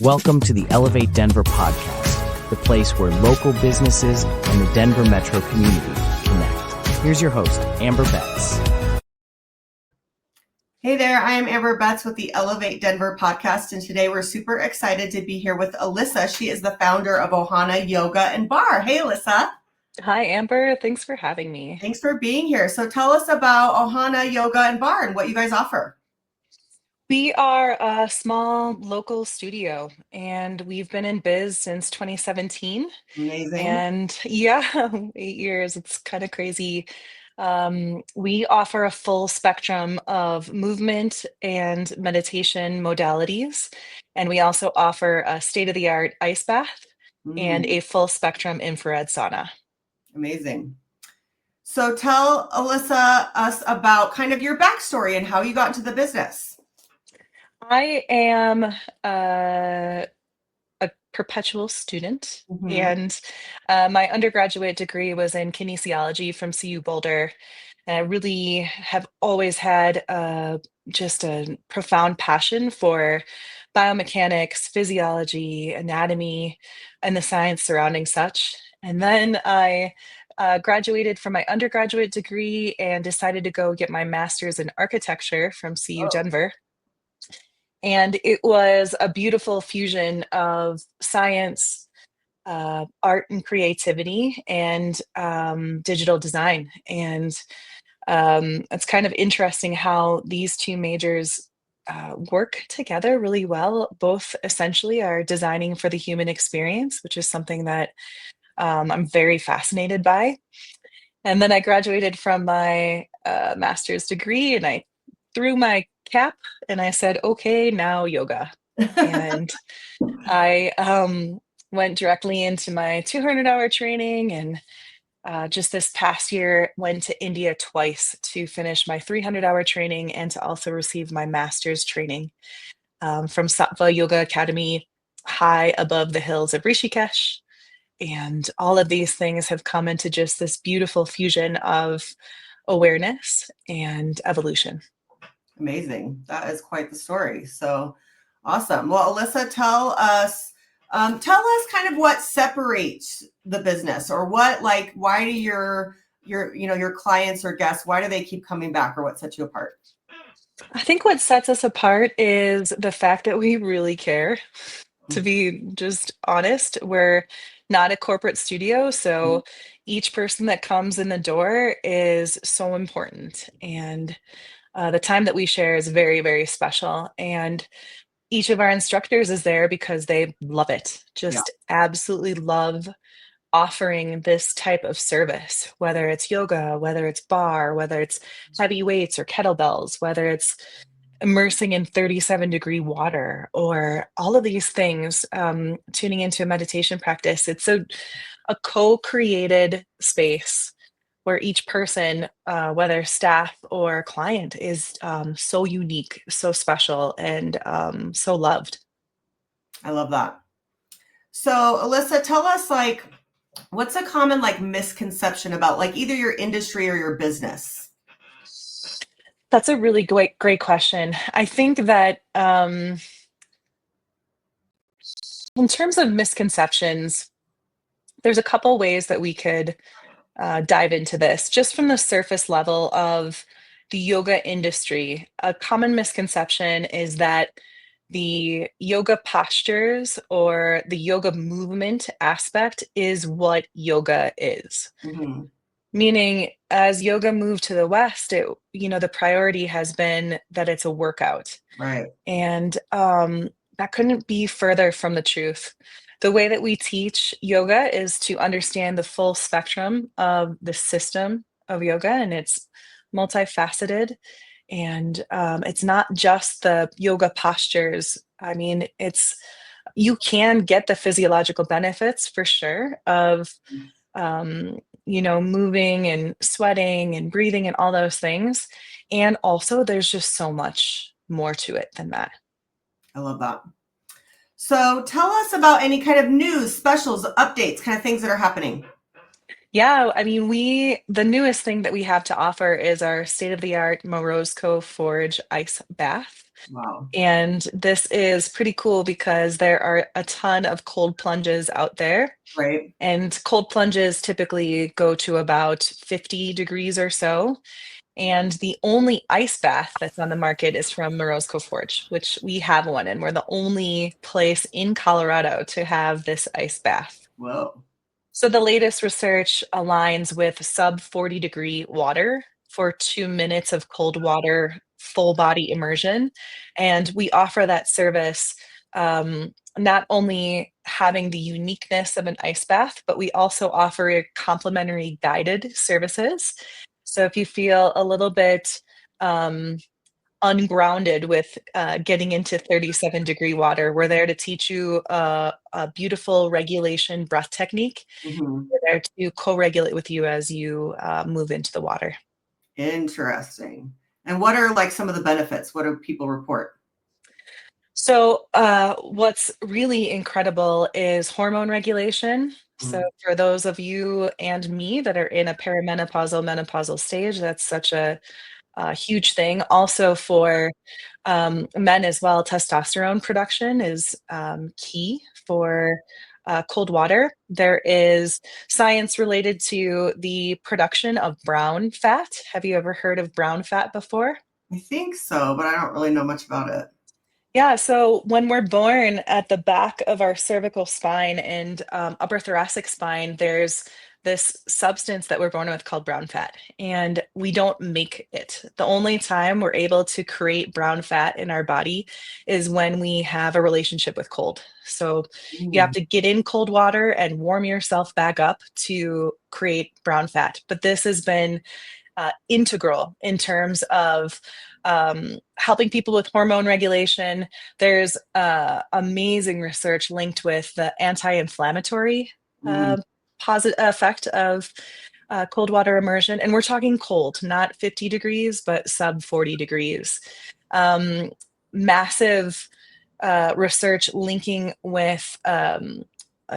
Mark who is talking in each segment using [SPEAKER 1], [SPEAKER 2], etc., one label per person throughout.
[SPEAKER 1] Welcome to the Elevate Denver podcast, the place where local businesses and the Denver metro community connect. Here's your host, Amber Betts.
[SPEAKER 2] Hey there, I am Amber Betts with the Elevate Denver podcast, and today we're super excited to be here with Alyssa. She is the founder of Ohana Yoga and Barre. Hey, Alyssa.
[SPEAKER 3] Hi, Amber. Thanks for having me.
[SPEAKER 2] Thanks for being here. So tell us about Ohana Yoga and Barre and what you guys offer.
[SPEAKER 3] We are a small local studio, and we've been in biz since 2017.
[SPEAKER 2] Amazing.
[SPEAKER 3] And yeah, 8 years. It's kind of crazy. We offer a full spectrum of movement and meditation modalities. And we also offer a state-of-the-art ice bath and a full spectrum infrared sauna.
[SPEAKER 2] Amazing. So tell Alyssa us about kind of your backstory and how you got into the business.
[SPEAKER 3] I am a perpetual student, and my undergraduate degree was in kinesiology from CU Boulder. And I really have always had just a profound passion for biomechanics, physiology, anatomy, and the science surrounding such. And then I graduated from my undergraduate degree and decided to go get my master's in architecture from CU Denver. And it was a beautiful fusion of science, art and creativity, and digital design. And it's kind of interesting how these two majors work together really well. Both essentially are designing for the human experience, which is something that I'm very fascinated by. And then I graduated from my master's degree, and I threw my cap and I said, okay, now yoga. And I went directly into my 200-hour training, and just this past year went to India twice to finish my 300-hour training and to also receive my master's training from Sattva Yoga Academy high above the hills of Rishikesh. And all of these things have come into just this beautiful fusion of awareness and evolution.
[SPEAKER 2] Amazing. That is quite the story. So awesome. Well, Alyssa, tell us kind of what separates the business, or why do your clients or guests, why do they keep coming back, or what sets you apart?
[SPEAKER 3] I think what sets us apart is the fact that we really care. To be just honest, we're not a corporate studio, so each person that comes in the door is so important. And the time that we share is very, very special. And each of our instructors is there because they love it, just absolutely love offering this type of service, whether it's yoga, whether it's barre, whether it's heavy weights or kettlebells, whether it's immersing in 37-degree water, or all of these things, tuning into a meditation practice. It's a co-created space where each person, whether staff or client, is so unique, so special, and so loved.
[SPEAKER 2] I love that. So Alyssa, tell us what's a common misconception about either your industry or your business?
[SPEAKER 3] That's a really great question. I think that in terms of misconceptions, there's a couple ways that we could dive into this. Just from the surface level of the yoga industry, a common misconception is that the yoga postures or the yoga movement aspect is what yoga is. Meaning, as yoga moved to the West, the priority has been that it's a workout.
[SPEAKER 2] Right.
[SPEAKER 3] And that couldn't be further from the truth. The way that we teach yoga is to understand the full spectrum of the system of yoga, and it's multifaceted. And it's not just the yoga postures. I mean, you can get the physiological benefits for sure of moving and sweating and breathing and all those things. And also there's just so much more to it than that.
[SPEAKER 2] I love that. So tell us about any kind of news, specials, updates, kind of things that are happening.
[SPEAKER 3] Yeah, I mean, the newest thing that we have to offer is our state-of-the-art Morozco Forge ice bath.
[SPEAKER 2] Wow.
[SPEAKER 3] And this is pretty cool because there are a ton of cold plunges out there.
[SPEAKER 2] Right.
[SPEAKER 3] And cold plunges typically go to about 50 degrees or so. And the only ice bath that's on the market is from Morosco Forge, which we have one, and we're the only place in Colorado to have this ice bath.
[SPEAKER 2] Whoa.
[SPEAKER 3] So the latest research aligns with sub 40-degree water for 2 minutes of cold water, full body immersion. And we offer that service, not only having the uniqueness of an ice bath, but we also offer complimentary guided services. So if you feel a little bit ungrounded with getting into 37-degree water, we're there to teach you a beautiful regulation breath technique.
[SPEAKER 2] Mhm.
[SPEAKER 3] We're there to co-regulate with you as you move into the water.
[SPEAKER 2] Interesting. And what are like some of the benefits? What do people report?
[SPEAKER 3] So, what's really incredible is hormone regulation. So,
[SPEAKER 2] Mm.
[SPEAKER 3] for those of you and me that are in a perimenopausal, menopausal stage, that's such a huge thing. Also, for men as well, testosterone production is key for cold water. There is science related to the production of brown fat. Have you ever heard of brown fat before?
[SPEAKER 2] I think so, but I don't really know much about it.
[SPEAKER 3] Yeah, so when we're born at the back of our cervical spine and upper thoracic spine, there's this substance that we're born with called brown fat, and we don't make it. The only time we're able to create brown fat in our body is when we have a relationship with cold. So you have
[SPEAKER 2] Mm.
[SPEAKER 3] to get in cold water and warm yourself back up to create brown fat. But this has been integral in terms of helping people with hormone regulation. There's amazing research linked with the anti-inflammatory
[SPEAKER 2] Mm.
[SPEAKER 3] positive effect of cold water immersion. And we're talking cold, not 50 degrees, but sub 40 degrees. Massive research linking with a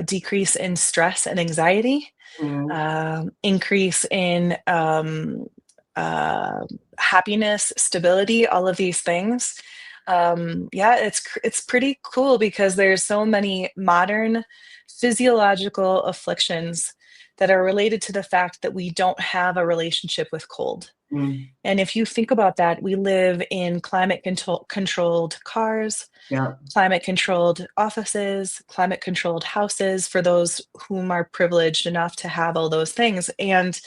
[SPEAKER 3] decrease in stress and anxiety,
[SPEAKER 2] Mm.
[SPEAKER 3] increase in uh, happiness, stability, all of these things. Yeah, it's pretty cool because there's so many modern physiological afflictions that are related to the fact that we don't have a relationship with cold.
[SPEAKER 2] Mm.
[SPEAKER 3] And if you think about that, we live in controlled cars,
[SPEAKER 2] Yeah.
[SPEAKER 3] climate controlled offices, climate controlled houses for those whom are privileged enough to have all those things. And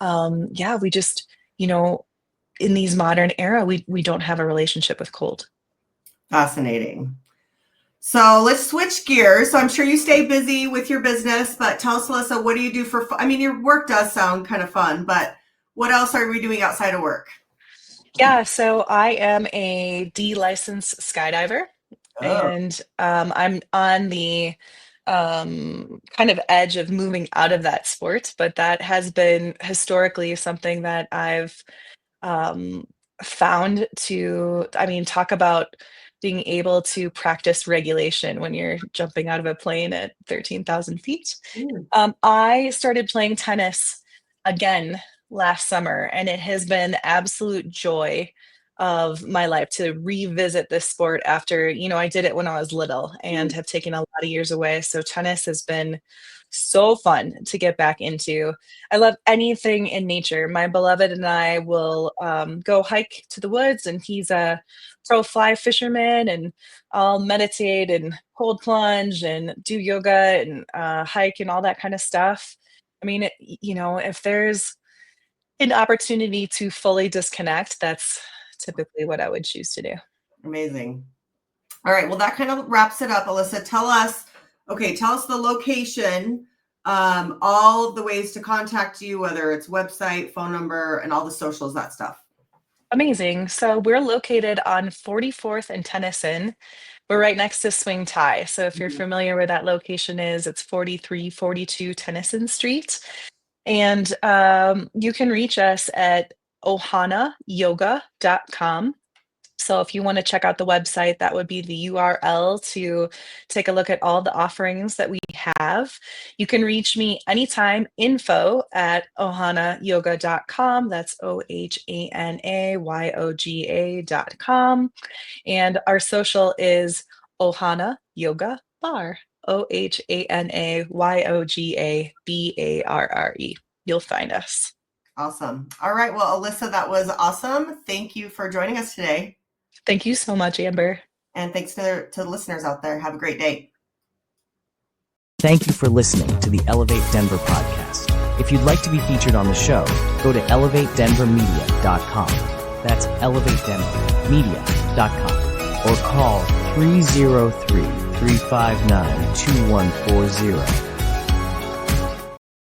[SPEAKER 3] yeah, we just, you know, in these modern era, we don't have a relationship with cold.
[SPEAKER 2] Fascinating. So let's switch gears. So I'm sure you stay busy with your business, but tell us, Alyssa, what do you do for fun? I mean, your work does sound kind of fun, but what else are we doing outside of work?
[SPEAKER 3] Yeah, so I am a D-licensed skydiver,
[SPEAKER 2] Oh.
[SPEAKER 3] and I'm on the kind of edge of moving out of that sport, but that has been historically something that I've um, found to, I mean, talk about being able to practice regulation when you're jumping out of a plane at 13,000 feet.
[SPEAKER 2] Mm.
[SPEAKER 3] I started playing tennis again last summer, and it has been absolute joy of my life to revisit this sport after, I did it when I was little and
[SPEAKER 2] Mm.
[SPEAKER 3] have taken a lot of years away. So tennis has been so fun to get back into. I love anything in nature. My beloved and I will go hike to the woods, and he's a pro fly fisherman, and I'll meditate and cold plunge and do yoga and hike and all that kind of stuff. I mean, if there's an opportunity to fully disconnect, that's typically what I would choose to do.
[SPEAKER 2] Amazing. All right. Well, that kind of wraps it up. Alyssa, tell us the location, all the ways to contact you, whether it's website, phone number, and all the socials, that stuff.
[SPEAKER 3] Amazing. So we're located on 44th and Tennyson. We're right next to Swing Tie. So if you're
[SPEAKER 2] Mhm.
[SPEAKER 3] familiar where that location is, it's 4342 Tennyson Street. And you can reach us at ohanayoga.com. So if you want to check out the website, that would be the URL to take a look at all the offerings that we have. You can reach me anytime, info@ohanayoga.com. That's OHANAYOGA.com. And our social is Ohana Yoga Bar, OHANAYOGABARRE. You'll find us.
[SPEAKER 2] Awesome. All right. Well, Alyssa, that was awesome. Thank you for joining us today.
[SPEAKER 3] Thank you so much, Amber.
[SPEAKER 2] And thanks to the listeners out there. Have a great day.
[SPEAKER 1] Thank you for listening to the Elevate Denver podcast. If you'd like to be featured on the show, go to elevatedenvermedia.com. That's elevatedenvermedia.com. Or call 303-359-2140.